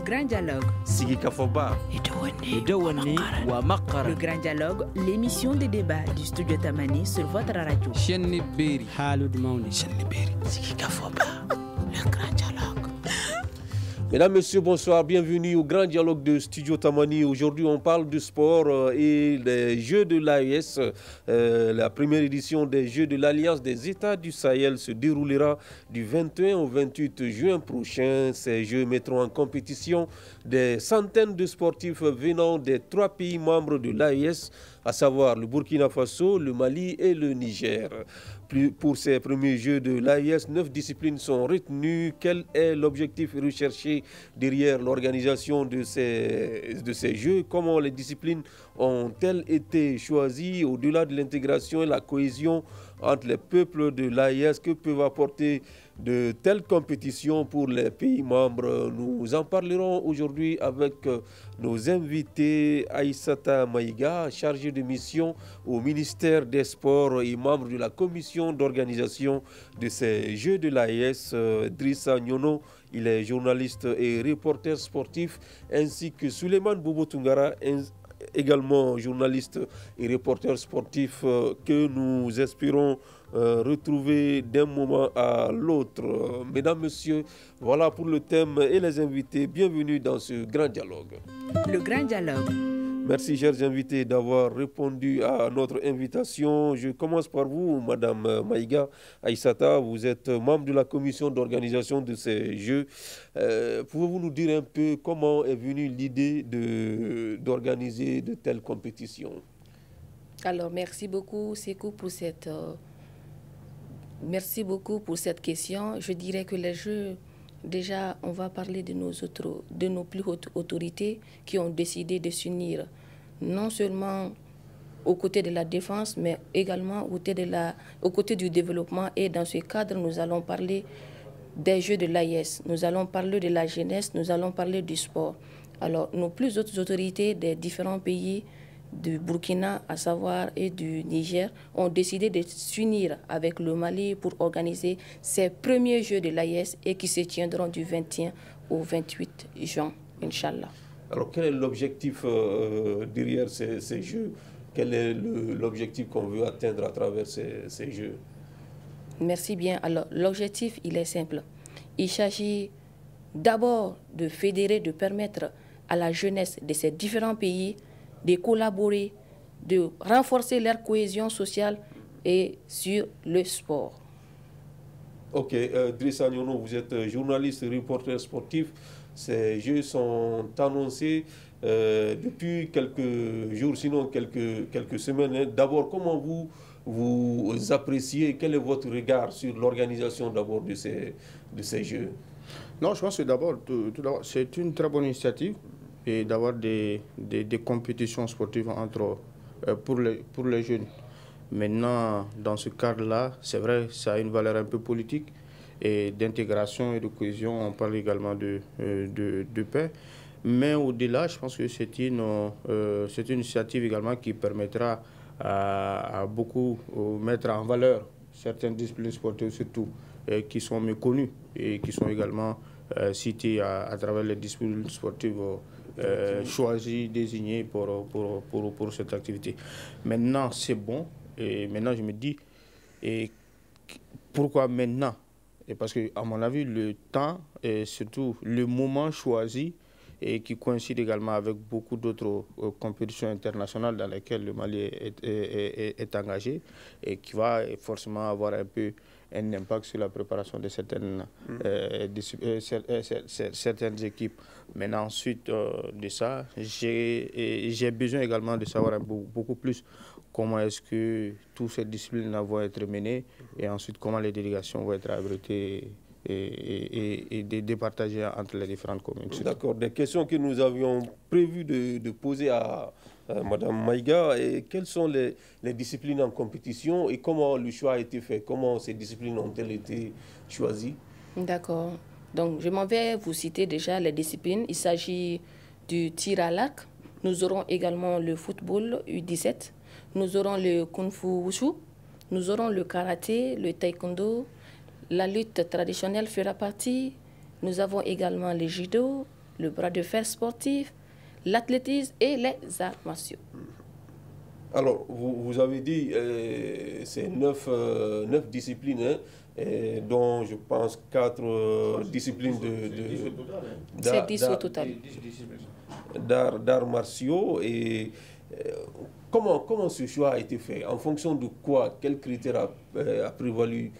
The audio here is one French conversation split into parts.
grand dialogue. Sigi Kafoba. Idawani wa Makara. Le grand dialogue, l'émission de débat du studio Tamani sur votre radio. Chenni Beri. Halud Mauni. Chenni Beri. Sigi Kafoba. Le grand dialogue. Mesdames, Messieurs, bonsoir. Bienvenue au Grand Dialogue de Studio Tamani. Aujourd'hui, on parle du sport et des Jeux de l'AES. La première édition des Jeux de l'Alliance des États du Sahel se déroulera du 21 au 28 juin prochain. Ces Jeux mettront en compétition des centaines de sportifs venant des 3 pays membres de l'AES, à savoir le Burkina Faso, le Mali et le Niger. Pour ces premiers Jeux de l'AES, 9 disciplines sont retenues. Quel est l'objectif recherché derrière l'organisation de ces Jeux? Comment les disciplines ont-elles été choisies? Au-delà de l'intégration et la cohésion entre les peuples de l'AES, que peuvent apporter de telles compétitions pour les pays membres? Nous en parlerons aujourd'hui avec nos invités. Aïssata Maïga, chargée de mission au ministère des Sports et membre de la commission d'organisation de ces Jeux de l'AES. Drissa Nyono, il est journaliste et reporter sportif, ainsi que Souleymane Bobo Tungara, également journaliste et reporter sportif, que nous espérons retrouver d'un moment à l'autre. Mesdames, Messieurs, voilà pour le thème et les invités. Bienvenue dans ce grand dialogue. Le grand dialogue. Merci, chers invités, d'avoir répondu à notre invitation. Je commence par vous, Madame Maïga Aïssata. Vous êtes membre de la commission d'organisation de ces Jeux. Pouvez-vous nous dire un peu comment est venue l'idée d'organiser de telles compétitions? Alors, merci beaucoup, Sekou, pour cette... Merci beaucoup pour cette question. Je dirais que les Jeux, déjà, on va parler de nos plus hautes autorités qui ont décidé de s'unir, non seulement aux côtés de la défense, mais également aux côtés du développement. Et dans ce cadre, nous allons parler des Jeux de l'AES, nous allons parler de la jeunesse, nous allons parler du sport. Alors, nos plus hautes autorités des différents pays du Burkina, à savoir, et du Niger, ont décidé de s'unir avec le Mali pour organiser ces premiers Jeux de l'AES et qui se tiendront du 21 au 28 juin, Inch'Allah. Alors, quel est l'objectif derrière ces Jeux? Quel est l'objectif qu'on veut atteindre à travers ces Jeux? Merci bien. Alors, l'objectif, il est simple. Il s'agit d'abord de fédérer, de permettre à la jeunesse de ces différents pays de collaborer, de renforcer leur cohésion sociale et sur le sport. Ok, Drissa Nyono, vous êtes journaliste et reporter sportif. Ces Jeux sont annoncés depuis quelques jours, sinon quelques semaines. D'abord, comment vous appréciez, quel est votre regard sur l'organisation d'abord de ces Jeux? Non, je pense que d'abord, c'est une très bonne initiative et d'avoir des compétitions sportives pour les jeunes. Maintenant, dans ce cadre-là, c'est vrai, ça a une valeur un peu politique et d'intégration et de cohésion. On parle également de paix. Mais au-delà, je pense que c'est une initiative également qui permettra à beaucoup mettre en valeur certaines disciplines sportives, surtout qui sont méconnues et qui sont également citées à travers les disciplines sportives choisis, désignés pour cette activité. Maintenant, c'est bon. Et maintenant, je me dis, pourquoi maintenant? Et parce qu'à mon avis, le temps et surtout le moment choisi et qui coïncide également avec beaucoup d'autres compétitions internationales dans lesquelles le Mali est engagé et qui va forcément avoir un peu un impact sur la préparation de certaines équipes. Maintenant, ensuite de ça, j'ai besoin également de savoir beaucoup plus comment est-ce que toutes ces disciplines vont être menées et ensuite comment les délégations vont être abritées et départagées entre les différentes communes. D'accord. Des questions que nous avions prévu de poser à Madame Maïga, et quelles sont les disciplines en compétition et comment le choix a été fait? Comment ces disciplines ont-elles été choisies? D'accord. Donc, je m'en vais vous citer déjà les disciplines. Il s'agit du tir à l'arc. Nous aurons également le football U17. Nous aurons le kung-fu wushu. Nous aurons le karaté, le taekwondo. La lutte traditionnelle fera partie. Nous avons également le judo, le bras de fer sportif, l'athlétisme et les arts martiaux. Alors, vous avez dit c'est 9 disciplines, hein, dont je pense 4 disciplines C'est 10 au total. D'arts martiaux. Et comment ce choix a été fait? En fonction de quoi? Quels critères a prévalu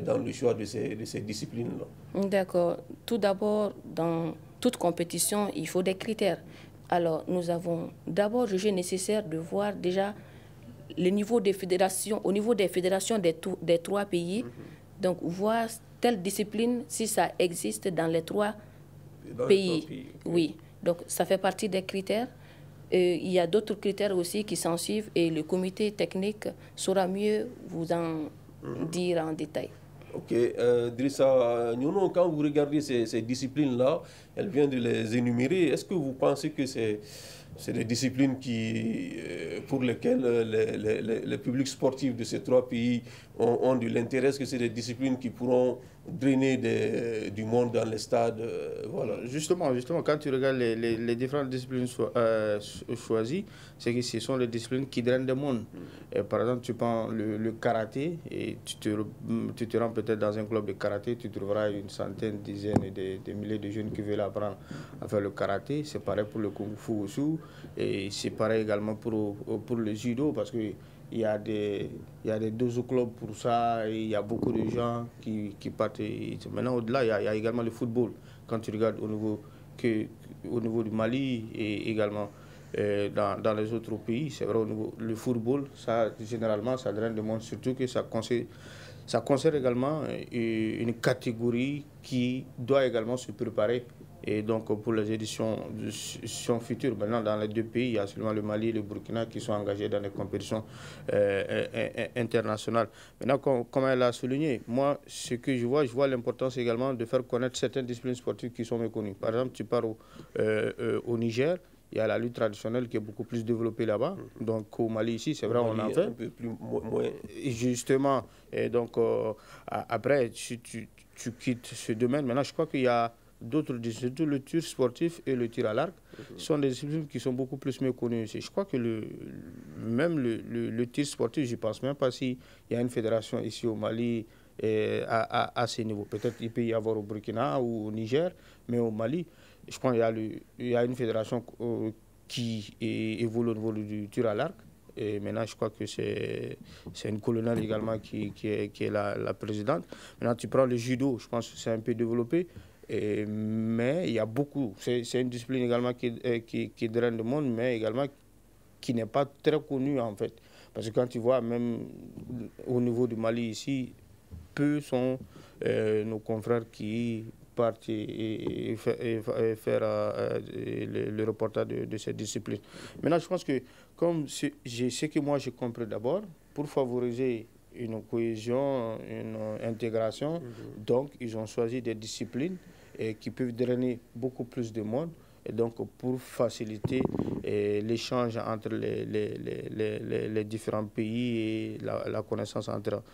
dans le choix de ces disciplines-là? D'accord. Tout d'abord, dans toute compétition, il faut des critères. Alors, nous avons d'abord jugé nécessaire de voir déjà le niveau des fédérations, au niveau des fédérations des 3 pays, donc voir telle discipline, si ça existe dans les 3 pays. Oui, donc ça fait partie des critères. Il y a d'autres critères aussi qui s'en suivent et le comité technique saura mieux vous en dire en détail. Ok, Drissa Nyono, quand vous regardez ces disciplines-là, elle vient de les énumérer. Est-ce que vous pensez que c'est des disciplines pour lesquelles les publics sportifs de ces 3 pays ont de l'intérêt? Est-ce que c'est des disciplines qui pourront drainer du monde dans les stades? Voilà. Justement, quand tu regardes les différentes disciplines choisies, c'est que ce sont les disciplines qui drainent du monde. Et par exemple, tu prends le karaté et tu te rends peut-être dans un club de karaté, tu trouveras une centaine, dizaines et des milliers de jeunes qui veulent apprendre à faire le karaté. C'est pareil pour le kung fu aussi. Et c'est pareil également pour le judo, parce que il y a des dojo clubs pour ça, et il y a beaucoup de gens qui partent. Maintenant, au-delà, il y a également le football. Quand tu regardes au niveau du Mali et également dans les autres pays, c'est vrai, le football, ça, généralement, ça draine le monde, surtout que ça concerne également une catégorie qui doit également se préparer. Et donc, pour les éditions futures, maintenant, dans les 2 pays, il y a seulement le Mali et le Burkina qui sont engagés dans les compétitions internationales. Maintenant, comme elle a souligné, moi, ce que je vois l'importance également de faire connaître certaines disciplines sportives qui sont méconnues. Par exemple, tu pars au Niger, il y a la lutte traditionnelle qui est beaucoup plus développée là-bas. Donc, au Mali, ici, c'est vrai, on en fait. Un peu plus, moins. Justement. Et donc, après, tu quittes ce domaine. Maintenant, je crois qu'il y a d'autres disciplines, surtout le tir sportif et le tir à l'arc, sont des disciplines qui sont beaucoup plus méconnues. Je crois que même le tir sportif, je ne pense même pas s'il y a une fédération ici au Mali à ce niveau. Peut-être qu'il peut y avoir au Burkina ou au Niger, mais au Mali, je pense qu'il y a une fédération qui évolue au niveau du tir à l'arc. Et maintenant, je crois que c'est une colonelle également qui est la présidente. Maintenant, tu prends le judo, je pense que c'est un peu développé. Mais il y a beaucoup. C'est une discipline également qui draine le monde, mais également qui n'est pas très connue en fait. Parce que quand tu vois, même au niveau du Mali ici, peu sont nos confrères qui partent et faire le reportage de cette discipline. Maintenant, je pense que comme ce que moi j'ai compris d'abord, pour favoriser une cohésion, une intégration, donc ils ont choisi des disciplines qui peuvent drainer beaucoup plus de monde, et donc pour faciliter l'échange entre les différents pays et la connaissance entre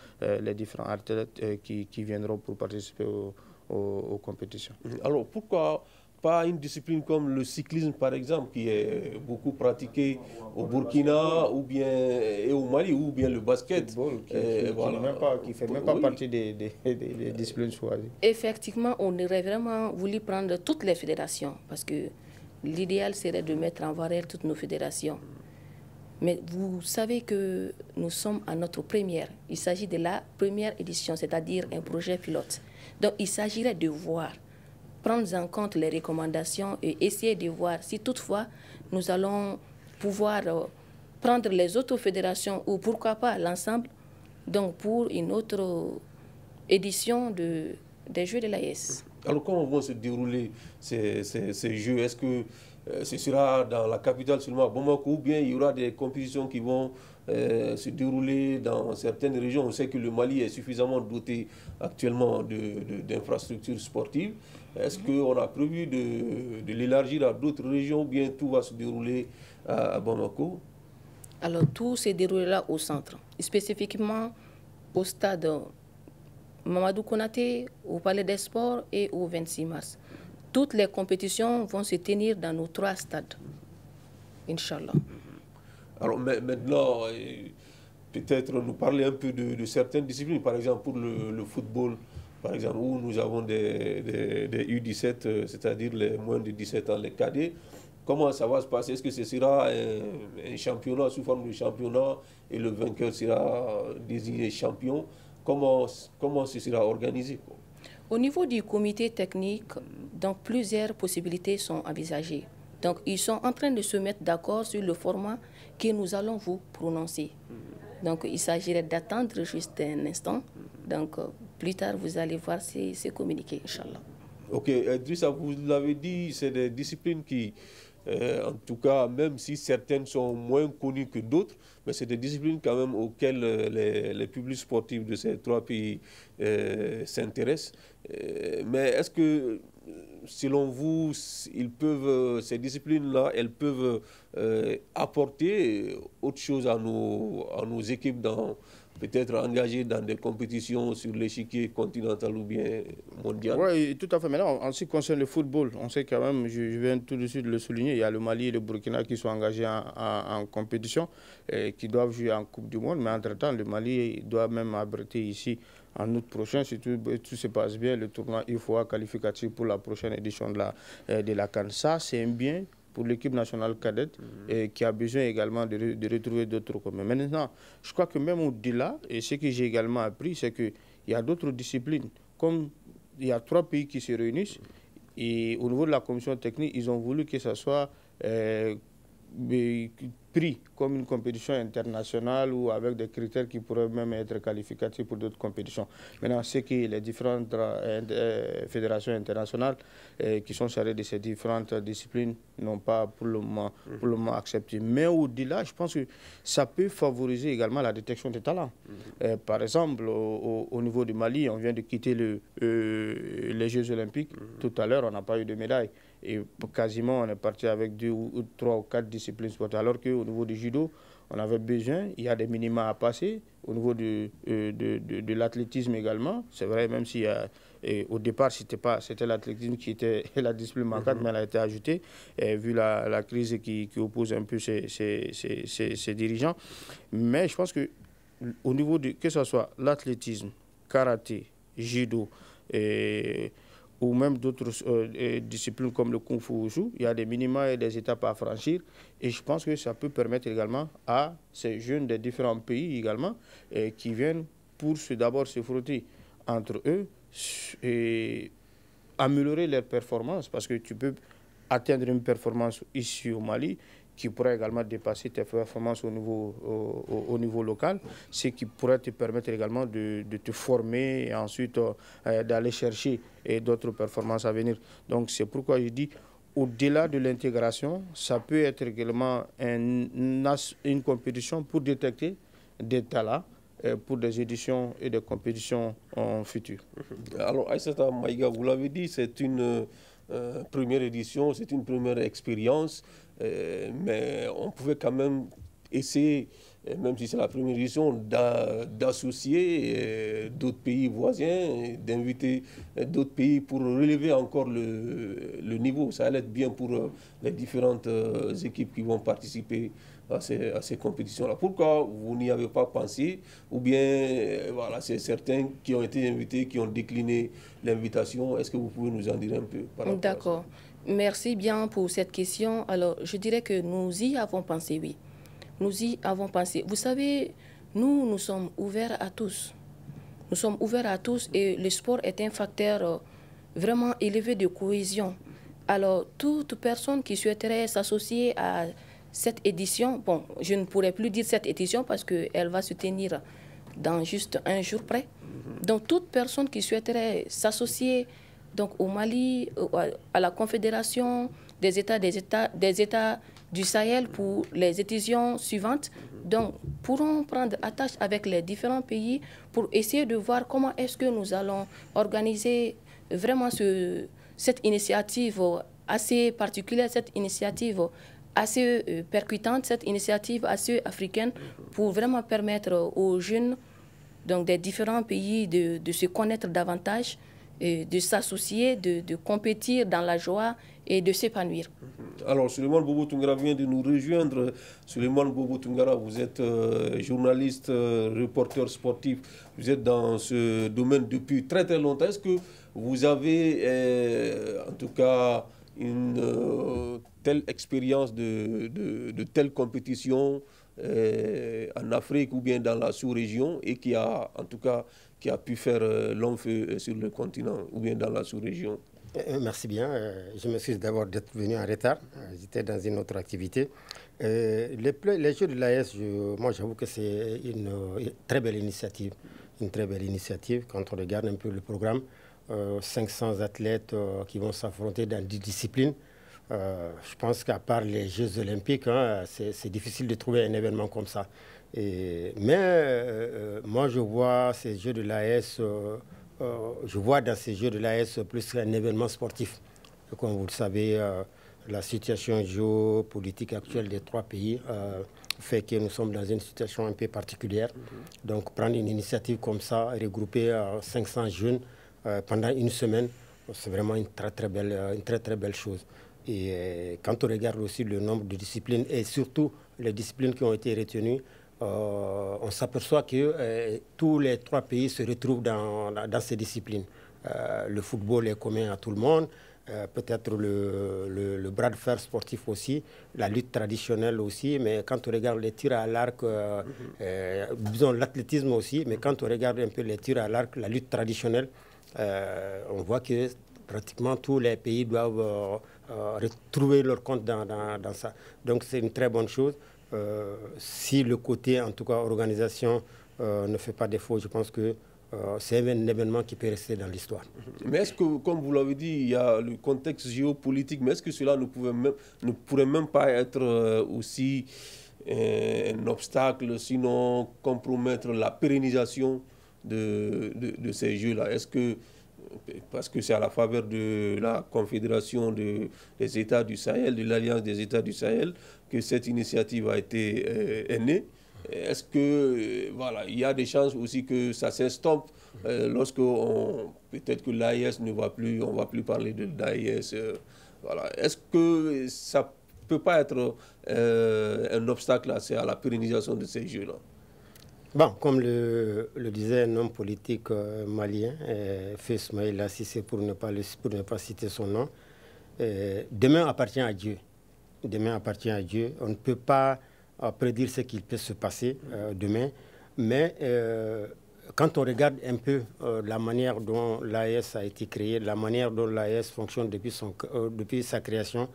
les différents athlètes qui viendront pour participer aux compétitions. Alors pourquoi pas une discipline comme le cyclisme par exemple, qui est beaucoup pratiqué au Burkina ou bien et au Mali, ou bien le basket, qui fait même pas partie des disciplines choisies. Effectivement, on aurait vraiment voulu prendre toutes les fédérations, parce que l'idéal serait de mettre en valeur toutes nos fédérations. Mais vous savez que nous sommes à notre première. Il s'agit de la première édition, c'est-à-dire un projet pilote. Donc il s'agirait de voir, prendre en compte les recommandations et essayer de voir si toutefois nous allons pouvoir prendre les autres fédérations ou pourquoi pas l'ensemble, donc pour une autre édition des Jeux de l'AES. Alors comment vont se dérouler ces Jeux? Est-ce que ce sera dans la capitale seulement à Bamako, ou bien il y aura des compétitions qui vont se dérouler dans certaines régions? On sait que le Mali est suffisamment doté actuellement d'infrastructures sportives. Est-ce qu'on a prévu de l'élargir à d'autres régions, ou bien tout va se dérouler à Bamako? Alors tout se déroulera au centre, spécifiquement au stade Mamadou Konaté, au Palais des Sports et au 26 mars. toutes les compétitions vont se tenir dans nos 3 stades. Inch'Allah. Alors maintenant, peut-être nous parler un peu de certaines disciplines, par exemple pour le football, par exemple, où nous avons des U17, c'est-à-dire les moins de 17 ans, les cadets. Comment ça va se passer? Est-ce que ce sera un championnat sous forme de championnat et le vainqueur sera désigné champion? Comment ce sera organisé? Au niveau du comité technique, donc plusieurs possibilités sont envisagées. Donc ils sont en train de se mettre d'accord sur le format que nous allons vous prononcer. Donc il s'agirait d'attendre juste un instant. Donc plus tard, vous allez voir ces communiqués, Inch'Allah. Ok, Idrissa, vous l'avez dit, c'est des disciplines qui, en tout cas, même si certaines sont moins connues que d'autres, mais c'est des disciplines quand même auxquelles les publics sportifs de ces 3 pays s'intéressent. Mais est-ce que, selon vous, ces disciplines-là, elles peuvent apporter autre chose à nos équipes peut-être engagées dans des compétitions sur l'échiquier continental ou bien mondial? Oui, tout à fait. Maintenant, en ce qui concerne le football, on sait quand même, je viens tout de suite de le souligner, il y a le Mali et le Burkina qui sont engagés en compétition, qui doivent jouer en Coupe du Monde. Mais entre-temps, le Mali doit même abriter ici, en août prochain, si tout se passe bien, le tournoi IFOA qualificatif pour la prochaine édition de la CAN. Ça, c'est un bien pour l'équipe nationale cadette qui a besoin également de retrouver d'autres communs. Maintenant, je crois que même au-delà, et ce que j'ai également appris, c'est qu'il y a d'autres disciplines. Comme il y a 3 pays qui se réunissent, et au niveau de la commission technique, ils ont voulu que ça soit pris comme une compétition internationale ou avec des critères qui pourraient même être qualificatifs pour d'autres compétitions. Maintenant, c'est que les différentes fédérations internationales qui sont chargées de ces différentes disciplines n'ont pas pour le moment accepté. Mais au-delà, je pense que ça peut favoriser également la détection des talents. Par exemple, au niveau du Mali, on vient de quitter les Jeux Olympiques. Tout à l'heure, on n'a pas eu de médaille. Et quasiment, on est parti avec 2 ou 3 ou 4 disciplines sportives. Alors qu'au niveau du judo, on avait besoin, il y a des minima à passer. Au niveau de l'athlétisme également, c'est vrai, même si au départ, c'était l'athlétisme qui était la discipline manquante, mais elle a été ajoutée, vu la crise qui oppose un peu ces dirigeants. Mais je pense qu'au niveau que ce soit l'athlétisme, karaté, judo, ou même d'autres disciplines comme le Kung Fu Wushu, il y a des minima et des étapes à franchir. Et je pense que ça peut permettre également à ces jeunes des différents pays également qui viennent pour d'abord se frotter entre eux et améliorer leurs performances. Parce que tu peux atteindre une performance ici au Mali qui pourrait également dépasser tes performances au niveau local, ce qui pourrait te permettre également de te former et ensuite d'aller chercher d'autres performances à venir. Donc c'est pourquoi je dis, au-delà de l'intégration, ça peut être également une compétition pour détecter des talents pour des éditions et des compétitions futures. Alors Aïssata Maïga, vous l'avez dit, c'est une première édition, c'est une première expérience. Mais on pouvait quand même essayer, même si c'est la première édition, d'associer d'autres pays voisins, d'inviter d'autres pays pour relever encore le niveau. Ça allait être bien pour les différentes équipes qui vont participer à ces compétitions-là. Pourquoi vous n'y avez pas pensé? Ou bien, voilà, c'est certains qui ont été invités, qui ont décliné l'invitation. Est-ce que vous pouvez nous en dire un peu par rapport à ça? D'accord. Merci bien pour cette question. Alors, je dirais que nous y avons pensé, oui. Nous y avons pensé. Vous savez, nous sommes ouverts à tous. Nous sommes ouverts à tous et le sport est un facteur vraiment élevé de cohésion. Alors, toute personne qui souhaiterait s'associer à cette édition, bon, je ne pourrais plus dire cette édition parce qu'elle va se tenir dans juste un jour près. Donc, toute personne qui souhaiterait s'associer donc au Mali, à la Confédération des États du Sahel pour les éditions suivantes, donc pourront prendre attache avec les différents pays pour essayer de voir comment est-ce que nous allons organiser vraiment cette initiative assez particulière, cette initiative assez percutante, cette initiative assez africaine pour vraiment permettre aux jeunes donc des différents pays de se connaître davantage de s'associer, de compétir dans la joie et de s'épanouir. Alors, Suleiman Bobo Tungara vient de nous rejoindre. Suleiman Bobo Tungara, vous êtes journaliste, reporter sportif. Vous êtes dans ce domaine depuis très très longtemps. Est-ce que vous avez, en tout cas, une telle expérience de telle compétition en Afrique ou bien dans la sous-région et qui a, en tout cas, qui a pu faire long feu sur le continent ou bien dans la sous-région? Merci bien. Je m'excuse d'abord d'être venu en retard. J'étais dans une autre activité. Les Jeux de l'AES, moi j'avoue que c'est une très belle initiative. Une très belle initiative quand on regarde un peu le programme. 500 athlètes qui vont s'affronter dans 10 disciplines. Je pense qu'à part les Jeux olympiques, hein, c'est difficile de trouver un événement comme ça. Mais moi je vois ces Jeux de l'AES... je vois dans ces Jeux de l'AES plus qu'un événement sportif. Comme vous le savez, la situation géopolitique actuelle des 3 pays fait que nous sommes dans une situation un peu particulière. Donc prendre une initiative comme ça, regrouper 500 jeunes pendant une semaine, c'est vraiment une très très belle chose. Et quand on regarde aussi le nombre de disciplines et surtout les disciplines qui ont été retenues, on s'aperçoit que tous les 3 pays se retrouvent dans ces disciplines. Le football est commun à tout le monde, peut-être le bras de fer sportif aussi, la lutte traditionnelle aussi, mais quand on regarde les tirs à l'arc, disons l'athlétisme aussi, mais quand on regarde un peu les tirs à l'arc, la lutte traditionnelle, on voit que pratiquement tous les pays doivent retrouver leur compte dans ça. Donc c'est une très bonne chose. Si le côté, en tout cas, organisation ne fait pas défaut, je pense que c'est un événement qui peut rester dans l'histoire. Mais est-ce que, comme vous l'avez dit, il y a le contexte géopolitique, mais est-ce que cela ne pourrait même pas être aussi un obstacle, sinon compromettre la pérennisation de ces Jeux-là? Est-ce que, parce que c'est à la faveur de la Confédération des États du Sahel, de l'Alliance des États du Sahel, que cette initiative a été née. Est-ce que voilà, il y a des chances aussi que ça s'estompe lorsque peut-être que l'AES ne va plus, on ne va plus parler de l'AES. Voilà. Est-ce que ça ne peut pas être un obstacle à la pérennisation de ces Jeux-là? Bon, comme le disait un homme politique malien, Feu Ismaïla Cissé, pour ne pas citer son nom, demain appartient à Dieu. Demain appartient à Dieu. On ne peut pas prédire ce qui peut se passer demain, mais quand on regarde un peu la manière dont l'AES a été créée, la manière dont l'AES fonctionne depuis sa création,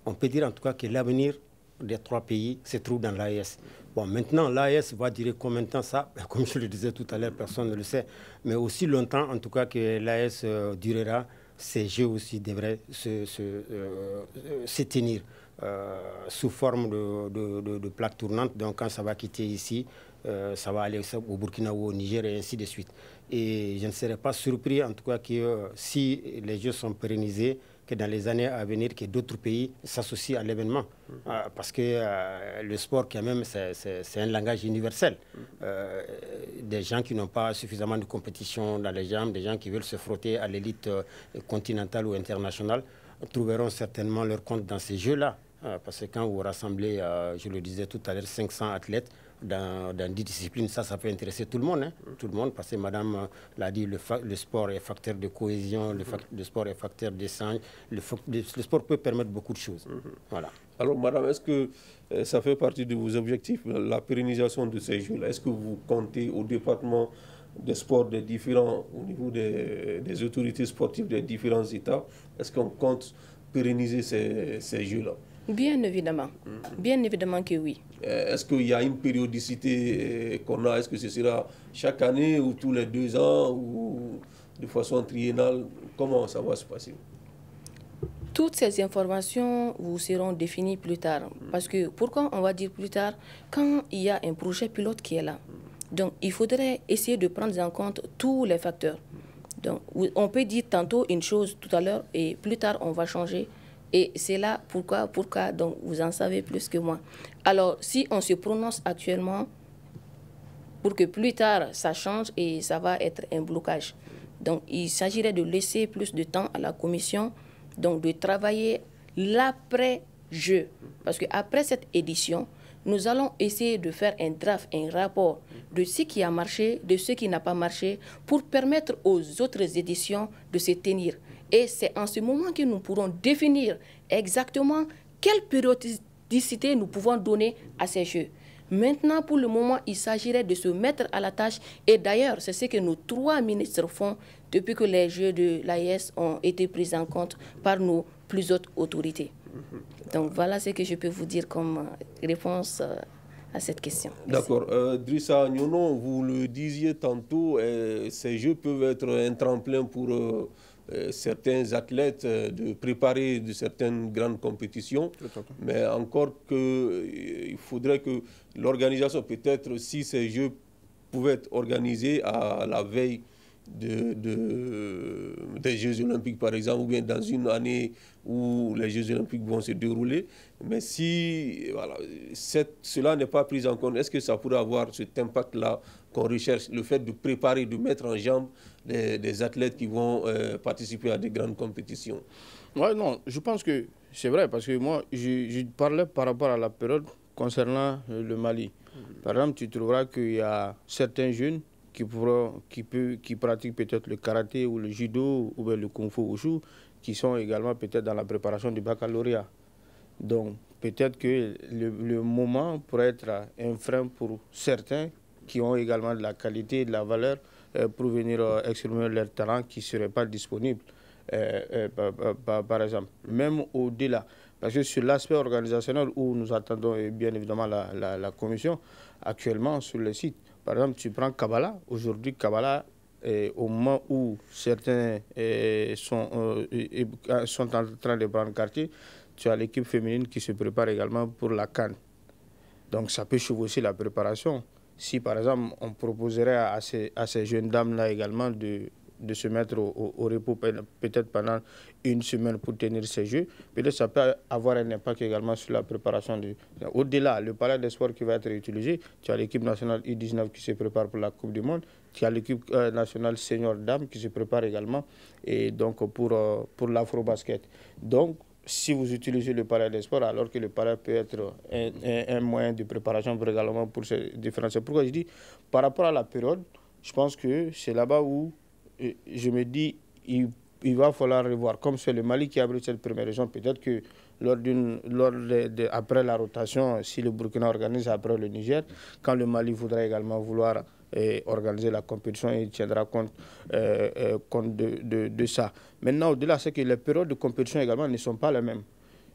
on peut dire en tout cas que l'avenir des 3 pays se trouve dans l'AES. Bon, maintenant, l'AES va durer combien de temps ça? Comme je le disais tout à l'heure, personne ne le sait. Mais aussi longtemps, en tout cas, que l'AES durera, ces Jeux aussi devraient se tenir sous forme de plaque tournante. Donc, quand ça va quitter ici, ça va aller au Burkina ou au Niger et ainsi de suite. Et je ne serais pas surpris, en tout cas, que si les Jeux sont pérennisés, que dans les années à venir, que d'autres pays s'associent à l'événement. Parce que le sport, quand même, c'est un langage universel. Des gens qui n'ont pas suffisamment de compétition dans les jambes, des gens qui veulent se frotter à l'élite continentale ou internationale, trouveront certainement leur compte dans ces Jeux-là. Parce que quand vous rassemblez, je le disais tout à l'heure, 500 athlètes, dans 10 disciplines, ça peut intéresser tout le monde. Hein, tout le monde, parce que madame l'a dit, le sport est facteur de cohésion, le sport est facteur d'échange, le sport peut permettre beaucoup de choses. Voilà. Alors madame, est-ce que ça fait partie de vos objectifs, la pérennisation de ces Jeux-là? Est-ce que vous comptez au département des sports des différents, au niveau des autorités sportives des différents États, est-ce qu'on compte pérenniser ces Jeux-là? Bien évidemment. Bien évidemment que oui. Est-ce qu'il y a une périodicité qu'on a? Est-ce que ce sera chaque année ou tous les 2 ans ou de façon triennale? Comment ça va se passer? Toutes ces informations vous seront définies plus tard. Parce que, pourquoi on va dire plus tard? Quand il y a un projet pilote qui est là. Donc, il faudrait essayer de prendre en compte tous les facteurs. Donc, on peut dire tantôt une chose tout à l'heure et plus tard, on va changer. Et c'est là pourquoi, donc vous en savez plus que moi. Alors, si on se prononce actuellement pour que plus tard ça change et ça va être un blocage. Donc, il s'agirait de laisser plus de temps à la commission, donc de travailler l'après-jeu. Parce qu'après cette édition, nous allons essayer de faire un draft, un rapport de ce qui a marché, de ce qui n'a pas marché, pour permettre aux autres éditions de se tenir. Et c'est en ce moment que nous pourrons définir exactement quelle périodicité nous pouvons donner à ces jeux. Maintenant, pour le moment, il s'agirait de se mettre à la tâche. Et d'ailleurs, c'est ce que nos 3 ministres font depuis que les Jeux de l'AES ont été pris en compte par nos plus hautes autorités. Donc voilà ce que je peux vous dire comme réponse à cette question. D'accord. Drissa Nyono, vous le disiez tantôt, ces Jeux peuvent être un tremplin pour certains athlètes de préparer de certaines grandes compétitions, mais encore qu'il faudrait que l'organisation, peut-être si ces Jeux pouvaient être organisés à la veille des Jeux Olympiques par exemple, ou bien dans une année où les Jeux Olympiques vont se dérouler, mais si voilà, cela n'est pas pris en compte, est-ce que ça pourrait avoir cet impact-là qu'on recherche, le fait de préparer, de mettre en jambe des athlètes qui vont participer à des grandes compétitions? Ouais, non, je pense que c'est vrai, parce que moi, je parlais par rapport à la période concernant le Mali. Par exemple, tu trouveras qu'il y a certains jeunes qui pratiquent peut-être le karaté ou le judo ou bien le kung-fu wushu, qui sont également peut-être dans la préparation du baccalauréat. Donc, peut-être que le moment pourrait être un frein pour certains qui ont également de la qualité et de la valeur pour venir exprimer leur talent qui ne serait pas disponible, par exemple. Même au-delà. Parce que sur l'aspect organisationnel où nous attendons bien évidemment la commission, actuellement sur le site, par exemple, tu prends Kabbalah. Aujourd'hui, Kabbalah, au moment où certains sont en train de prendre quartier, tu as l'équipe féminine qui se prépare également pour la CAN. Donc ça peut chevaucher la préparation. Si par exemple on proposerait à ces jeunes dames-là également de se mettre au repos peut-être pendant une semaine pour tenir ces jeux, peut-être ça peut avoir un impact également sur la préparation. Au-delà, le palais des sports qui va être utilisé, tu as l'équipe nationale U19 qui se prépare pour la Coupe du Monde, tu as l'équipe nationale senior dames qui se prépare également et donc pour l'afro-basket. Donc, si vous utilisez le palais des sports, alors que le palais peut être un moyen de préparation également pour ces différences. C'est pourquoi je dis, par rapport à la période, je pense que c'est là-bas où je me dis, il va falloir revoir. Comme c'est le Mali qui abrite cette première région, peut-être que après la rotation, si le Burkina organise après le Niger, quand le Mali voudra également vouloir organiser la compétition, il tiendra compte de ça. Maintenant, au-delà, c'est que les périodes de compétition également ne sont pas les mêmes.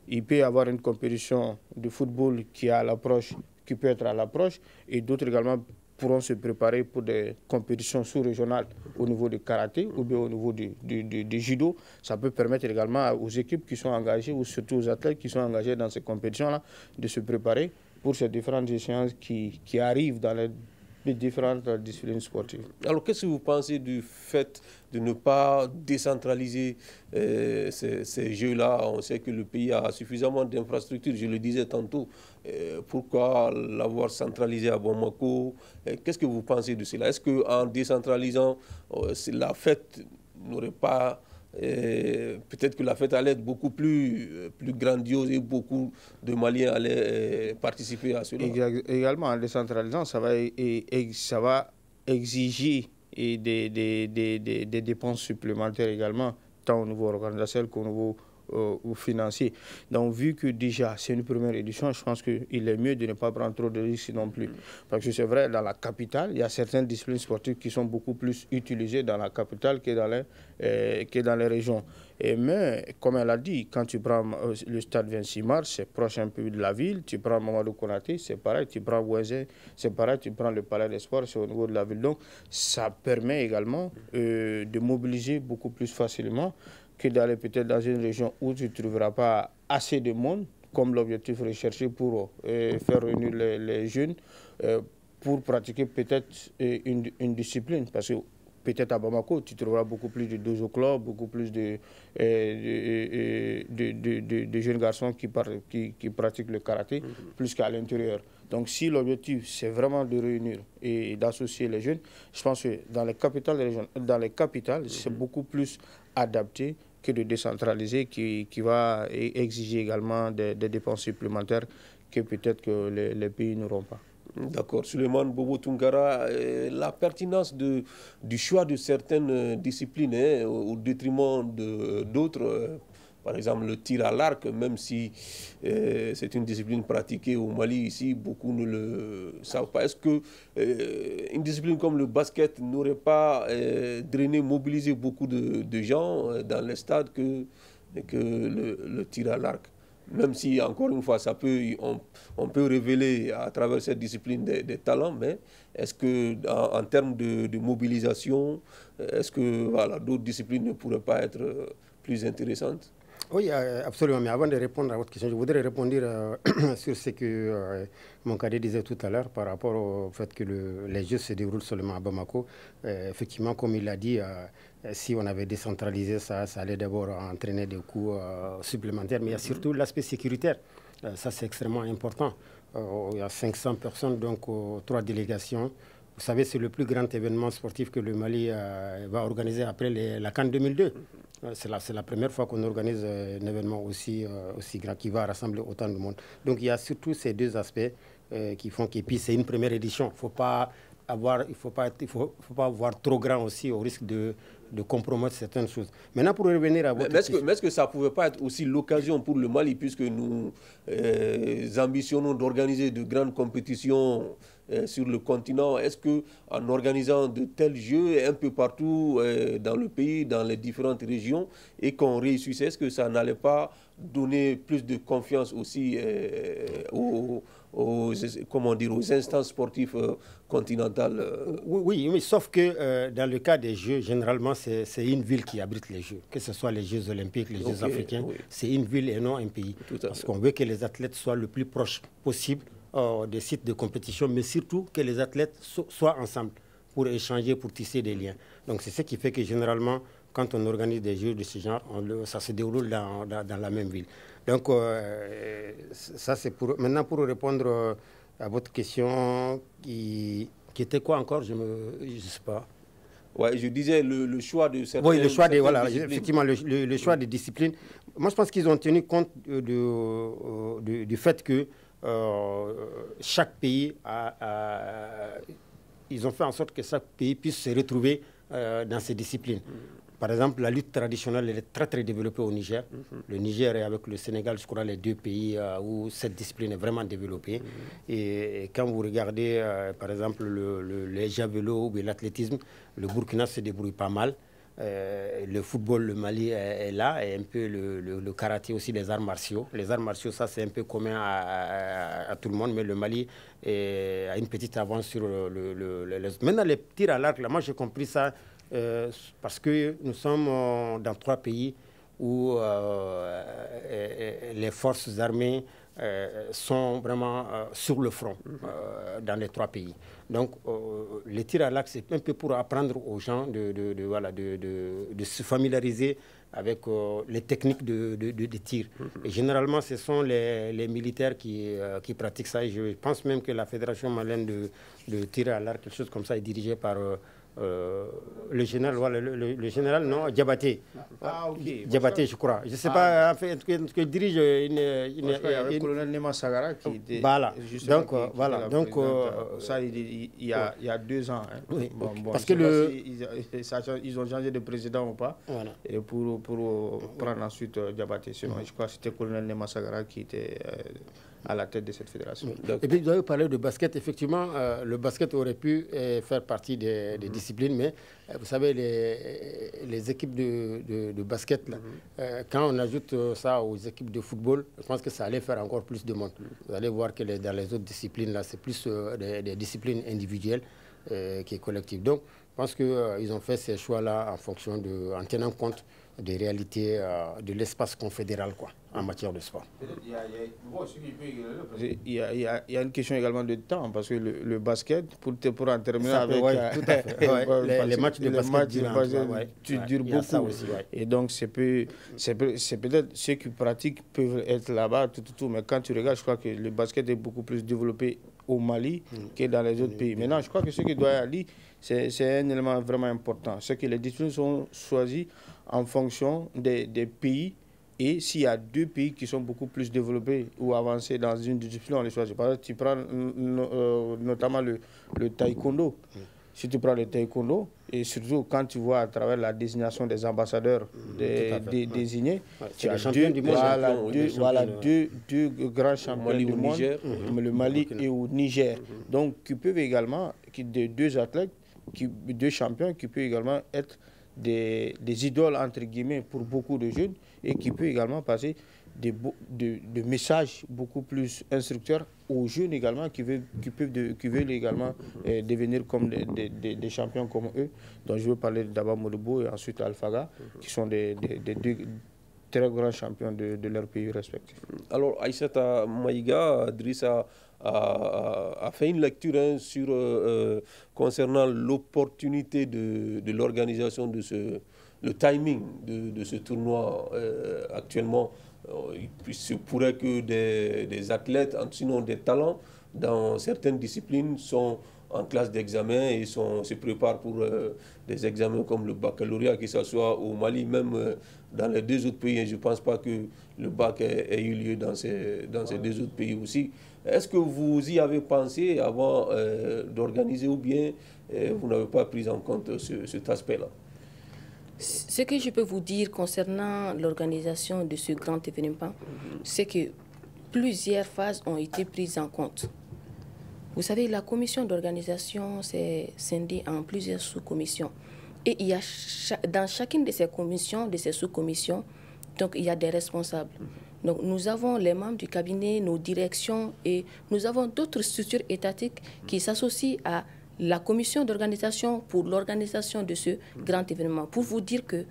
Il peut y avoir une compétition de football qui peut être à l'approche, et d'autres également pourront se préparer pour des compétitions sous-régionales au niveau du karaté ou bien au niveau du judo. Ça peut permettre également aux équipes qui sont engagées, ou surtout aux athlètes qui sont engagés dans ces compétitions-là, de se préparer pour ces différentes échéances qui arrivent dans les différentes disciplines sportives. Alors, qu'est-ce que vous pensez du fait de ne pas décentraliser ces jeux-là? On sait que le pays a suffisamment d'infrastructures, je le disais tantôt. Pourquoi l'avoir centralisé à Bamako? Qu'est-ce que vous pensez de cela? Est-ce qu'en décentralisant, la fête n'aurait pas... peut-être que la fête allait être beaucoup plus grandiose et beaucoup de Maliens allaient participer à cela. Également, en décentralisant, ça va exiger des dépenses supplémentaires également, tant au niveau organisationnel qu'au niveau financier. Donc, vu que déjà c'est une première édition, je pense qu'il est mieux de ne pas prendre trop de risques non plus. Parce que c'est vrai, dans la capitale, il y a certaines disciplines sportives qui sont beaucoup plus utilisées dans la capitale que dans les régions. Mais, comme elle a dit, quand tu prends le stade 26 mars, c'est proche un peu de la ville. Tu prends Mamadou Konaté, c'est pareil. Tu prends Ouezé, c'est pareil. Tu prends le Palais des Sports, c'est au niveau de la ville. Donc, ça permet également de mobiliser beaucoup plus facilement que d'aller peut-être dans une région où tu ne trouveras pas assez de monde, comme l'objectif recherché pour faire réunir les jeunes, pour pratiquer peut-être une discipline. Parce que peut-être à Bamako, tu trouveras beaucoup plus de dojo club, beaucoup plus de jeunes garçons qui pratiquent le karaté, plus qu'à l'intérieur. Donc si l'objectif, c'est vraiment de réunir et d'associer les jeunes, je pense que dans les capitales, c'est beaucoup plus adapté que de décentraliser, qui va exiger également des dépenses supplémentaires que peut-être que les pays n'auront pas. D'accord. Souleymane Bobo Tounkara, la pertinence du choix de certaines disciplines au détriment d'autres, par exemple le tir à l'arc, même si c'est une discipline pratiquée au Mali ici, beaucoup ne le savent pas. Est-ce qu'une discipline comme le basket n'aurait pas drainé, mobilisé beaucoup de gens dans les stades que le tir à l'arc? Même si, encore une fois, on peut révéler à travers cette discipline des talents, mais est-ce qu'en termes de mobilisation, est-ce que voilà, d'autres disciplines ne pourraient pas être plus intéressantes? Oui, absolument. Mais avant de répondre à votre question, je voudrais répondre sur ce que mon cadet disait tout à l'heure par rapport au fait que les Jeux se déroulent seulement à Bamako. Effectivement, comme il l'a dit, si on avait décentralisé ça, ça allait d'abord entraîner des coûts supplémentaires. Mais il y a surtout l'aspect sécuritaire. Ça, c'est extrêmement important. Il y a 500 personnes, donc 3 délégations. Vous savez, c'est le plus grand événement sportif que le Mali va organiser après la CAN 2002. C'est la première fois qu'on organise un événement aussi grand qui va rassembler autant de monde. Donc il y a surtout ces deux aspects qui font puis c'est une première édition. Il ne faut pas avoir trop grand aussi au risque de compromettre certaines choses. Maintenant, pour revenir à votre question... Mais est-ce que ça ne pouvait pas être aussi l'occasion pour le Mali, puisque nous ambitionnons d'organiser de grandes compétitions sur le continent? Est-ce qu'en organisant de tels jeux un peu partout dans le pays, dans les différentes régions, et qu'on réussissait, est-ce que ça n'allait pas donner plus de confiance aussi aux instances sportives continentales? Oui, sauf que dans le cas des Jeux, généralement, c'est une ville qui abrite les Jeux. Que ce soit les Jeux olympiques, les Jeux africains, c'est une ville et non un pays. Parce qu'on veut que les athlètes soient le plus proches possible des sites de compétition, mais surtout que les athlètes soient ensemble pour échanger, pour tisser des liens. Donc c'est ce qui fait que généralement, quand on organise des jeux de ce genre, ça se déroule dans la même ville. Donc ça c'est pour... Maintenant pour répondre à votre question qui était quoi encore, je sais pas. Ouais, je disais le choix de certaines... Oui, le choix des... Voilà, effectivement, le choix des disciplines. Moi, je pense qu'ils ont tenu compte du fait que chaque pays ils ont fait en sorte que chaque pays puisse se retrouver dans ces disciplines. Par exemple, la lutte traditionnelle elle est très très développée au Niger. Le Niger est avec le Sénégal, je crois, les deux pays où cette discipline est vraiment développée. Et quand vous regardez, par exemple, les javelots ou l'athlétisme, le Burkina se débrouille pas mal. Le football, le Mali est là, et un peu le karaté aussi, les arts martiaux. Les arts martiaux, ça c'est un peu commun à tout le monde, mais le Mali a une petite avance sur Maintenant, les tirs à l'arc, là, moi j'ai compris ça parce que nous sommes dans 3 pays où les forces armées sont vraiment sur le front dans les 3 pays. Donc, les tirs à l'arc, c'est un peu pour apprendre aux gens de se familiariser avec les techniques de tir. Et généralement, ce sont les militaires qui pratiquent ça. Et je pense même que la Fédération malienne de tir à l'arc, quelque chose comme ça, est dirigée par... le général, voilà, le général, non, Diabaté. Ah, ok. Diabaté, je crois. Je ne sais pas, en fait, que dirige il y avait le colonel Nema Sagara qui était... Voilà. Donc, voilà. Donc, ça, il y a 2 ans. Hein. Oui, bon, parce que ils ont changé de président ou pas. Voilà. Et pour prendre ensuite Diabaté. Sinon, je crois que c'était le colonel Nema Sagara qui était... à la tête de cette fédération. Et puis, vous avez parlé de basket. Effectivement, le basket aurait pu faire partie des disciplines, mais vous savez, les équipes de basket, là, quand on ajoute ça aux équipes de football, je pense que ça allait faire encore plus de monde. Vous allez voir que dans les autres disciplines, là, c'est plus des disciplines individuelles qui est collective. Donc, pense qu'ils ont fait ces choix-là en tenant compte des réalités de l'espace confédéral en matière de sport. Il y a une question également de temps, parce que le basket, pour en terminer avec... tout à fait. Les matchs de basket durent beaucoup. Aussi, et donc, c'est peut-être ceux qui pratiquent peuvent être là-bas, mais quand tu regardes, je crois que le basket est beaucoup plus développé au Mali que dans les autres pays. Maintenant, je crois que ce que doit aller, c'est un élément vraiment important. C'est que les disciplines sont choisies en fonction des pays, et s'il y a 2 pays qui sont beaucoup plus développés ou avancés dans une discipline, on les choisit. Par exemple, tu prends notamment le taekwondo. Si tu prends le taekwondo, et surtout quand tu vois à travers la désignation des ambassadeurs désignés, tu as deux grands champions du monde, le Mali et au Niger. Donc, qui peuvent également, deux athlètes, deux champions qui peuvent également être des idoles, entre guillemets, pour beaucoup de jeunes, et qui peut également passer de messages beaucoup plus instructeurs aux jeunes également qui veulent également devenir comme des champions comme eux. Donc je veux parler d'abord Modibo et ensuite Alphaga, qui sont des deux très grands champions de leur pays respectifs. Alors Aïssata Maïga, Drissa a fait une lecture concernant l'opportunité de l'organisation de le timing de ce tournoi actuellement. Il se pourrait que des athlètes, sinon des talents, dans certaines disciplines, sont en classe d'examen et se préparent pour des examens comme le baccalauréat, que ce soit au Mali, même dans les 2 autres pays. Je ne pense pas que le bac ait eu lieu dans ces 2 autres pays aussi. Est-ce que vous y avez pensé avant d'organiser, ou bien vous n'avez pas pris en compte cet aspect-là? Ce que je peux vous dire concernant l'organisation de ce grand événement, c'est que plusieurs phases ont été prises en compte. Vous savez, la commission d'organisation s'est scindée en plusieurs sous-commissions. Et il y a dans chacune de ces commissions, de ces sous-commissions, donc il y a des responsables. Donc nous avons les membres du cabinet, nos directions, et nous avons d'autres structures étatiques qui s'associent à la commission d'organisation pour l'organisation de ce grand événement. Pour vous dire que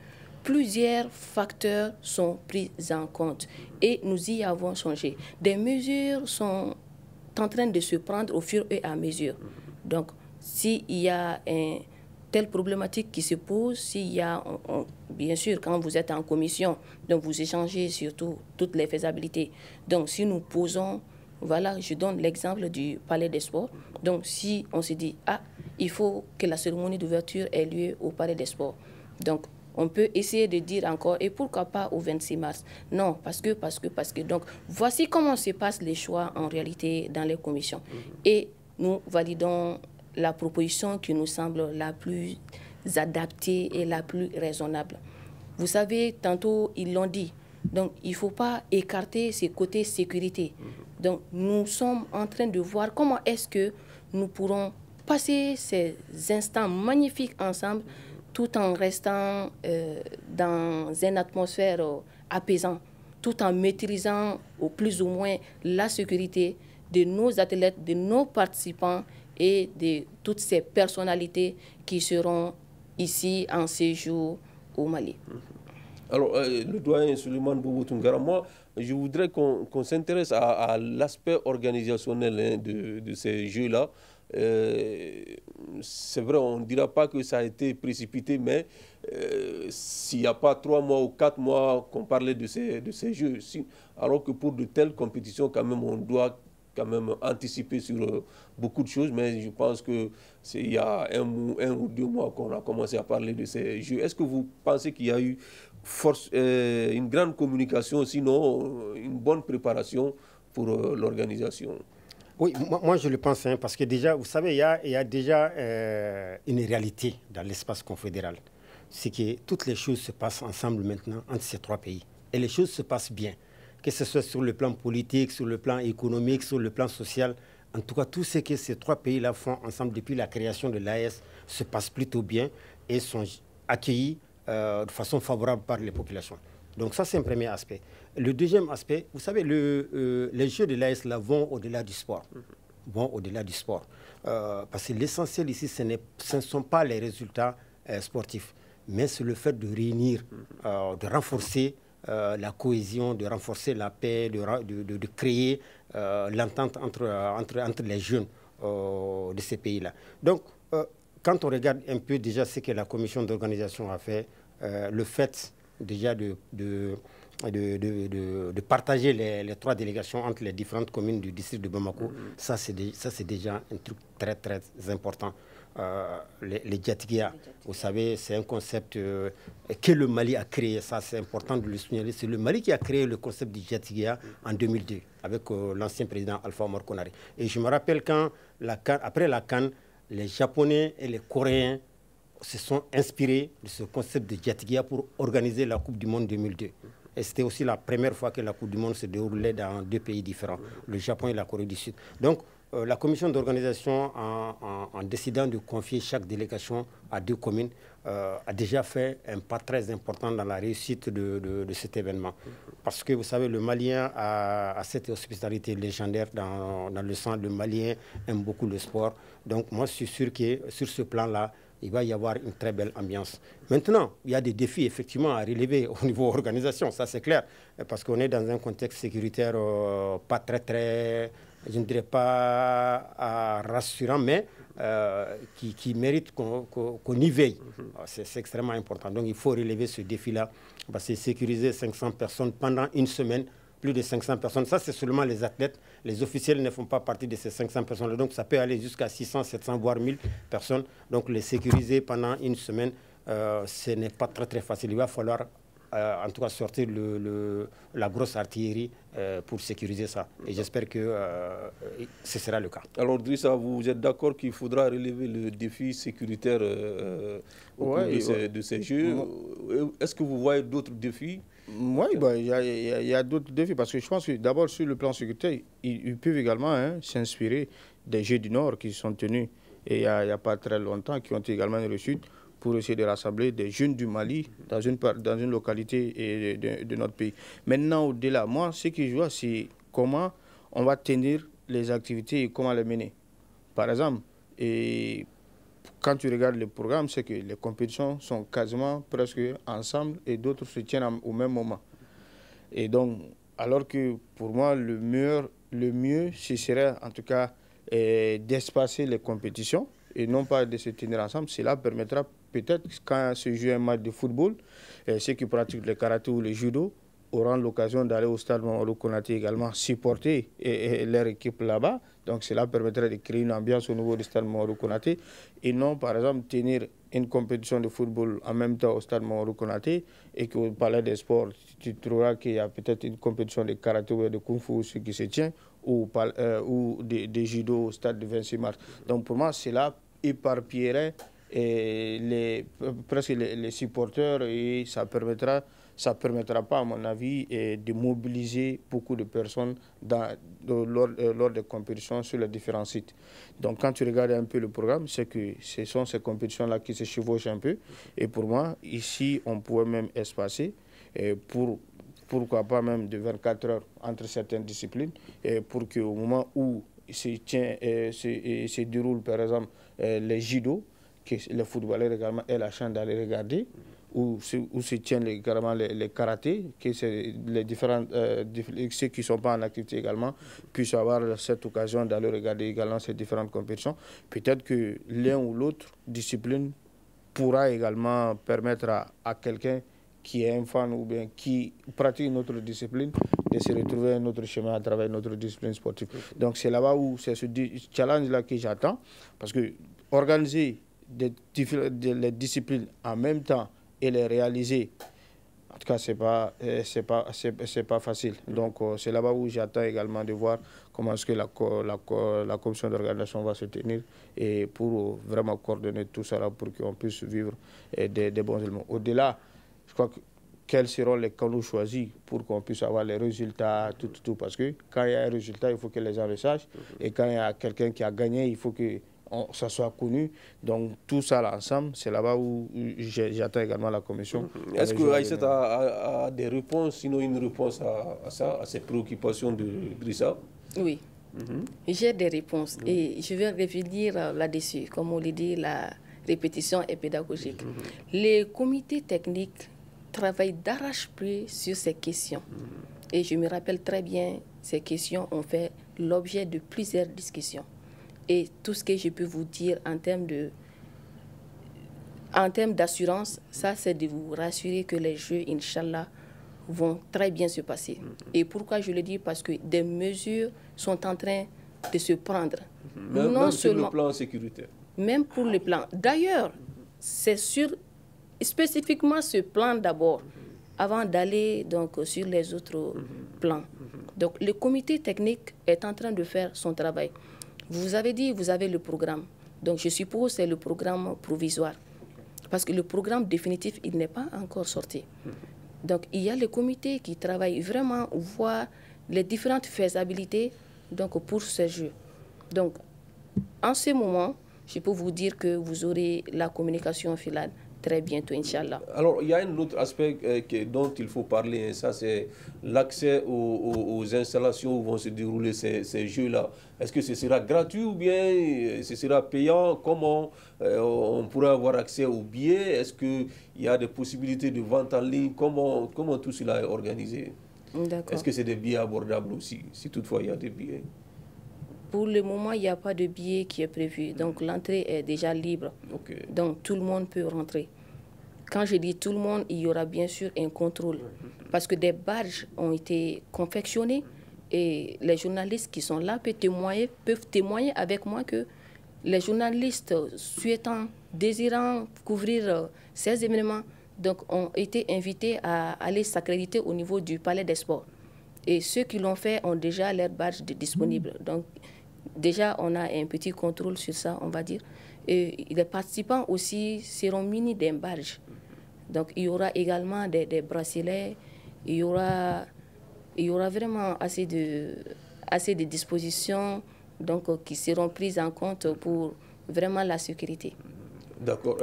plusieurs facteurs sont pris en compte et nous y avons changé. Des mesures sont en train de se prendre au fur et à mesure. Donc, s'il y a une telle problématique qui se pose, s'il y a, bien sûr, quand vous êtes en commission, donc vous échangez sur toutes les faisabilités. Donc, si nous posons, voilà, je donne l'exemple du Palais des Sports. Donc, si on se dit, il faut que la cérémonie d'ouverture ait lieu au Palais des Sports. Donc, on peut essayer de dire encore, et pourquoi pas au 26 mars? Non, parce que. Donc, voici comment se passent les choix en réalité dans les commissions. Et nous validons la proposition qui nous semble la plus adaptée et la plus raisonnable. Vous savez, tantôt, ils l'ont dit. Donc, il ne faut pas écarter ces côtés sécurité. Donc, nous sommes en train de voir comment est-ce que nous pourrons passer ces instants magnifiques ensemble, tout en restant dans une atmosphère apaisante, tout en maîtrisant au plus ou moins la sécurité de nos athlètes, de nos participants et de toutes ces personnalités qui seront ici en séjour au Mali. Alors, le doyen Souleymane Boubou Toungara, moi, je voudrais qu'on s'intéresse à l'aspect organisationnel de ces Jeux-là. C'est vrai, on ne dira pas que ça a été précipité, mais s'il n'y a pas 3 mois ou 4 mois qu'on parlait de ces Jeux, alors que pour de telles compétitions, quand même, on doit quand même anticiper sur beaucoup de choses, mais je pense qu'il y a un ou 2 mois qu'on a commencé à parler de ces Jeux. Est-ce que vous pensez qu'il y a eu une grande communication, sinon une bonne préparation pour l'organisation? Oui, moi je le pense, parce que déjà, vous savez, il y a déjà une réalité dans l'espace confédéral. C'est que toutes les choses se passent ensemble maintenant entre ces 3 pays. Et les choses se passent bien, que ce soit sur le plan politique, sur le plan économique, sur le plan social. En tout cas, tout ce que ces 3 pays-là font ensemble depuis la création de l'AES se passe plutôt bien et sont accueillis de façon favorable par les populations. Donc ça, c'est un premier aspect. Le deuxième aspect, vous savez, les Jeux de l'AES vont au-delà du sport. vont au-delà du sport. Parce que l'essentiel ici, ce ne sont pas les résultats sportifs, mais c'est le fait de réunir, de renforcer la cohésion, de renforcer la paix, de créer l'entente entre les jeunes de ces pays-là. Donc, quand on regarde un peu déjà ce que la commission d'organisation a fait, le fait déjà de partager les 3 délégations entre les différentes communes du district de Bamako, ça c'est déjà un truc très très important. Les Djatigia, vous savez, c'est un concept que le Mali a créé, ça c'est important de le signaler. C'est le Mali qui a créé le concept du Djatigia en 2002 avec l'ancien président Alpha Omar Konaré. Et je me rappelle quand, après la CAN, les Japonais et les Coréens se sont inspirés de ce concept de Djatigia pour organiser la Coupe du Monde 2002. Et c'était aussi la première fois que la Coupe du Monde se déroulait dans 2 pays différents, le Japon et la Corée du Sud. Donc, la commission d'organisation, en décidant de confier chaque délégation à 2 communes, a déjà fait un pas très important dans la réussite de cet événement. Parce que, vous savez, le Malien a cette hospitalité légendaire dans le sang. Le Malien aime beaucoup le sport. Donc, moi, je suis sûr que sur ce plan-là, il va y avoir une très belle ambiance. Maintenant, il y a des défis effectivement à relever au niveau organisation, ça c'est clair, parce qu'on est dans un contexte sécuritaire pas très, je ne dirais pas rassurant, mais qui mérite qu'on y veille. C'est extrêmement important. Donc il faut relever ce défi-là, parce que sécuriser 500 personnes pendant une semaine, plus de 500 personnes. Ça, c'est seulement les athlètes. Les officiels ne font pas partie de ces 500 personnes. Donc, ça peut aller jusqu'à 600, 700, voire 1000 personnes. Donc, les sécuriser pendant une semaine, ce n'est pas très facile. Il va falloir, en tout cas, sortir la grosse artillerie pour sécuriser ça. Et j'espère que ce sera le cas. Alors, Drissa, vous êtes d'accord qu'il faudra relever le défi sécuritaire de ces Jeux. Est-ce que vous voyez d'autres défis? Oui, il y a d'autres défis, parce que je pense que d'abord sur le plan sécuritaire, ils peuvent également s'inspirer des Jeux du Nord qui sont tenus il n'y a pas très longtemps, qui ont été également reçus pour essayer de rassembler des jeunes du Mali dans une localité de notre pays. Maintenant, au-delà, moi, ce que je vois, c'est comment on va tenir les activités et comment les mener. Par exemple, quand tu regardes le programme, c'est que les compétitions sont quasiment presque ensemble et d'autres se tiennent au même moment. Et donc, alors que pour moi, le mieux, ce serait en tout cas d'espacer les compétitions et non pas de se tenir ensemble. Cela permettra peut-être, quand se joue un match de football, ceux qui pratiquent le karaté ou le judo auront l'occasion d'aller au stade Mamadou Konaté également supporter leur équipe là-bas. Donc cela permettrait de créer une ambiance au niveau du stade Mamadou Konaté et non par exemple tenir une compétition de football en même temps au stade Mamadou Konaté et qu'au palais des sports, tu trouveras qu'il y a peut-être une compétition de karaté ou de kung-fu ce qui se tient ou de judo au stade de 26 mars. Donc pour moi, cela éparpillerait presque les supporters et ça permettra pas, à mon avis, de mobiliser beaucoup de personnes lors des compétitions sur les différents sites. Donc, quand tu regardes un peu le programme, c'est que ce sont ces compétitions-là qui se chevauchent un peu. Et pour moi, ici, on pourrait même espacer pourquoi pas même de 24 heures entre certaines disciplines, pour qu'au moment où se déroule, par exemple, les judo, que les footballeurs également aient la chance d'aller regarder, où se tiennent également les karatés, que les différents, ceux qui ne sont pas en activité également puissent avoir cette occasion d'aller regarder également ces différentes compétitions. Peut-être que l'un ou l'autre discipline pourra également permettre à quelqu'un qui est un fan ou bien qui pratique une autre discipline de se retrouver un autre chemin à travers notre discipline sportive. Donc c'est là-bas où c'est ce challenge-là que j'attends, parce que organiser les disciplines en même temps et les réaliser, en tout cas, c'est pas facile. Donc, c'est là-bas où j'attends également de voir comment est-ce que la commission d'organisation va se tenir et pour vraiment coordonner tout ça là pour qu'on puisse vivre des bons éléments. Au-delà, je crois que quels seront les canaux choisis pour qu'on puisse avoir les résultats, tout. Parce que quand il y a un résultat, il faut que les gens le sachent. Et quand il y a quelqu'un qui a gagné, il faut que ça soit connu. Donc tout ça là, ensemble, c'est là-bas où j'attends également la commission. Est-ce que Aïssata a des réponses, sinon une réponse à ça, à ces préoccupations de Drissa? Oui. J'ai des réponses et je vais revenir là-dessus. Comme on l'a dit, la répétition est pédagogique. Les comités techniques travaillent d'arrache-pied sur ces questions. Et je me rappelle très bien, ces questions ont fait l'objet de plusieurs discussions. Et tout ce que je peux vous dire en termes d'assurance, ça c'est de vous rassurer que les Jeux, Inch'Allah, vont très bien se passer. Et pourquoi je le dis? Parce que des mesures sont en train de se prendre. Même sur le plan sécuritaire. Même pour le plan. D'ailleurs, c'est spécifiquement ce plan d'abord, avant d'aller donc sur les autres plans. Donc le comité technique est en train de faire son travail. Vous avez dit, vous avez le programme. Donc je suppose que c'est le programme provisoire. Parce que le programme définitif, il n'est pas encore sorti. Donc il y a le comité qui travaille vraiment, voir les différentes faisabilités donc, pour ces Jeux. Donc en ce moment, je peux vous dire que vous aurez la communication finale très bientôt, Inch'Allah. Alors, il y a un autre aspect dont il faut parler, hein, ça c'est l'accès aux installations où vont se dérouler ces Jeux-là. Est-ce que ce sera gratuit ou bien ce sera payant? Comment on pourra avoir accès aux billets? Est-ce qu'il y a des possibilités de vente en ligne? Comment tout cela est organisé? Est-ce que c'est des billets abordables aussi, si toutefois il y a des billets? Pour le moment, il n'y a pas de billet qui est prévu. Donc, l'entrée est déjà libre. Donc, tout le monde peut rentrer. Quand je dis tout le monde, il y aura bien sûr un contrôle. Parce que des badges ont été confectionnés et les journalistes qui sont là peuvent témoigner avec moi que les journalistes souhaitant, désirant couvrir ces événements, donc, ont été invités à aller s'accréditer au niveau du Palais des Sports. Et ceux qui l'ont fait ont déjà leur badge disponible. Donc, déjà, on a un petit contrôle sur ça, on va dire. Et les participants aussi seront munis d'un badge. Donc, il y aura également des bracelets. Il y aura vraiment assez de dispositions donc, qui seront prises en compte pour vraiment la sécurité. D'accord.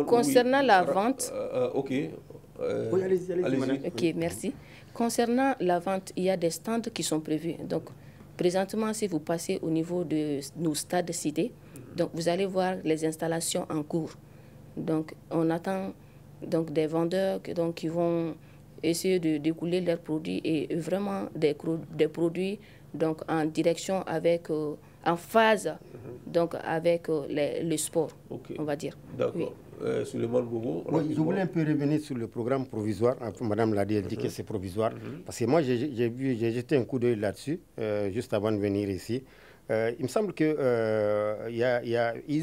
Concernant la vente... OK. Oui, allez-y. OK, merci. Concernant la vente, il y a des stands qui sont prévus. Donc, présentement, si vous passez au niveau de nos stades cités, donc vous allez voir les installations en cours. Donc, on attend donc, des vendeurs qui vont essayer de découler leurs produits et vraiment des produits donc, en direction avec, en phase donc, avec le sport, on va dire. D'accord. Oui. Oui, je voulais un peu revenir sur le programme provisoire. Madame l'a dit, elle dit que c'est provisoire. Parce que moi, j'ai jeté un coup d'œil là-dessus, juste avant de venir ici. Il me semble qu'ils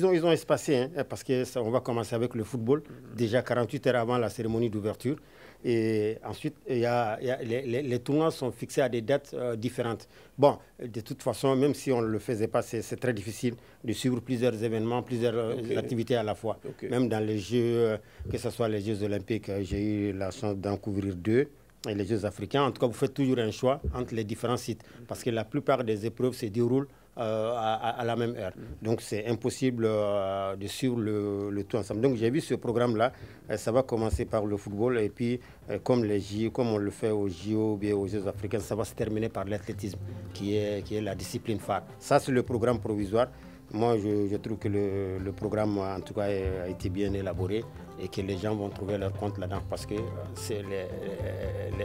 ont espacé, hein, parce qu'on va commencer avec le football, déjà 48 heures avant la cérémonie d'ouverture. Et ensuite, les tournois sont fixés à des dates différentes. Bon, de toute façon, même si on ne le faisait pas, c'est très difficile de suivre plusieurs événements, plusieurs activités à la fois. Même dans les Jeux, que ce soit les Jeux olympiques, j'ai eu la chance d'en couvrir 2. Et les Jeux africains, en tout cas, vous faites toujours un choix entre les différents sites. Parce que la plupart des épreuves se déroulent à la même heure. Donc, c'est impossible de suivre le tout ensemble. Donc, j'ai vu ce programme-là. Ça va commencer par le football. Et puis, comme on le fait aux JO ou aux Jeux africains, ça va se terminer par l'athlétisme, qui est la discipline phare. Ça, c'est le programme provisoire. Moi, je trouve que le programme, en tout cas, a été bien élaboré et que les gens vont trouver leur compte là-dedans parce que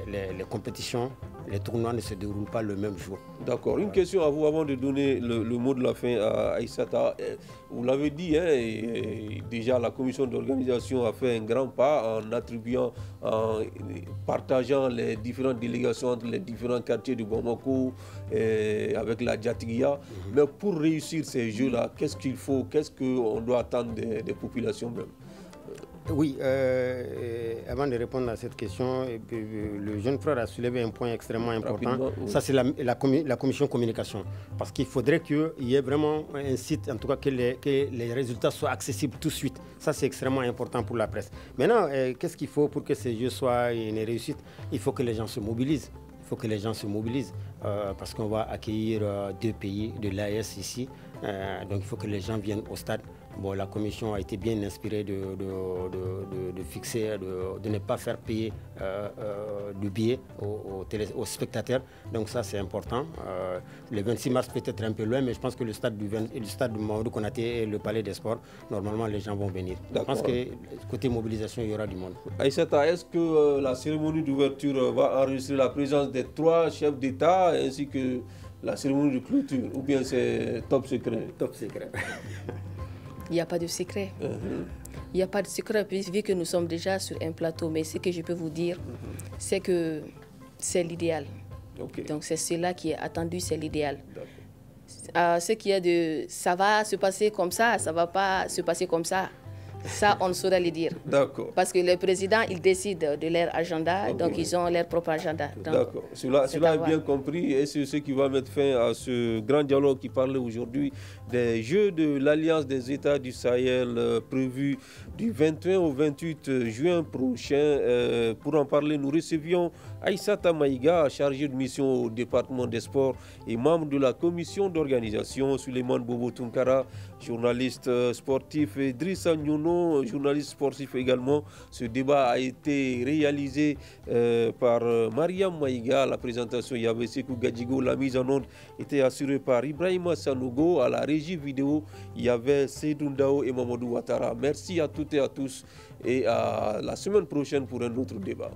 les compétitions, les tournois ne se déroulent pas le même jour. D'accord. Une question à vous avant de donner le mot de la fin à Aïssata. Vous l'avez dit, hein, et déjà la commission d'organisation a fait un grand pas en attribuant, en partageant les différentes délégations entre les différents quartiers du Bamako avec la Djatigia. Mais pour réussir ces jeux-là, qu'est-ce qu'il faut, qu'est-ce qu'on doit attendre des populations même? Oui, avant de répondre à cette question, le jeune frère a soulevé un point extrêmement important. Oui. Ça, c'est la commission communication. Parce qu'il faudrait qu'il y ait vraiment un site, en tout cas que les résultats soient accessibles tout de suite. Ça, c'est extrêmement important pour la presse. Maintenant, qu'est-ce qu'il faut pour que ces jeux soient une réussite? Il faut que les gens se mobilisent. Parce qu'on va accueillir 2 pays de l'AES ici. Donc, il faut que les gens viennent au stade Bon, la commission a été bien inspirée de fixer, de ne pas faire payer du billet aux spectateurs. Donc ça, c'est important. Le 26 mars peut être un peu loin, mais je pense que le stade de Mamadou Konaté et le Palais des Sports, normalement, les gens vont venir. Je pense que côté mobilisation, il y aura du monde. Aïssata, est-ce que la cérémonie d'ouverture va enregistrer la présence des 3 chefs d'État ainsi que la cérémonie de clôture, ou bien c'est top secret? Top secret. Il n'y a pas de secret. Il n'y a pas de secret, vu que nous sommes déjà sur un plateau. Mais ce que je peux vous dire, c'est que c'est l'idéal. Okay. Donc c'est cela qui est attendu, c'est l'idéal. Ce qui est de ça va se passer comme ça ne va pas se passer comme ça. Ça, on ne saurait le dire. D'accord. Parce que les présidents, ils décident de leur agenda, donc ils ont leur propre agenda. D'accord. Cela est bien compris et c'est ce qui va mettre fin à ce grand dialogue qui parlait aujourd'hui des Jeux de l'Alliance des États du Sahel prévus du 21 au 28 juin prochain. Pour en parler, nous recevions Aïssata Maïga, chargée de mission au département des sports et membre de la commission d'organisation, Suleiman Bobo Tunkara, journaliste sportif, et Idrissa Nyono, journaliste sportif également. Ce débat a été réalisé par Mariam Maïga. La présentation, il y avait Sekou Gadjigo. La mise en onde était assurée par Ibrahima Sanogo. À la régie vidéo, il y avait Seydou Ndao et Mamadou Ouattara. Merci à toutes et à tous et à la semaine prochaine pour un autre débat.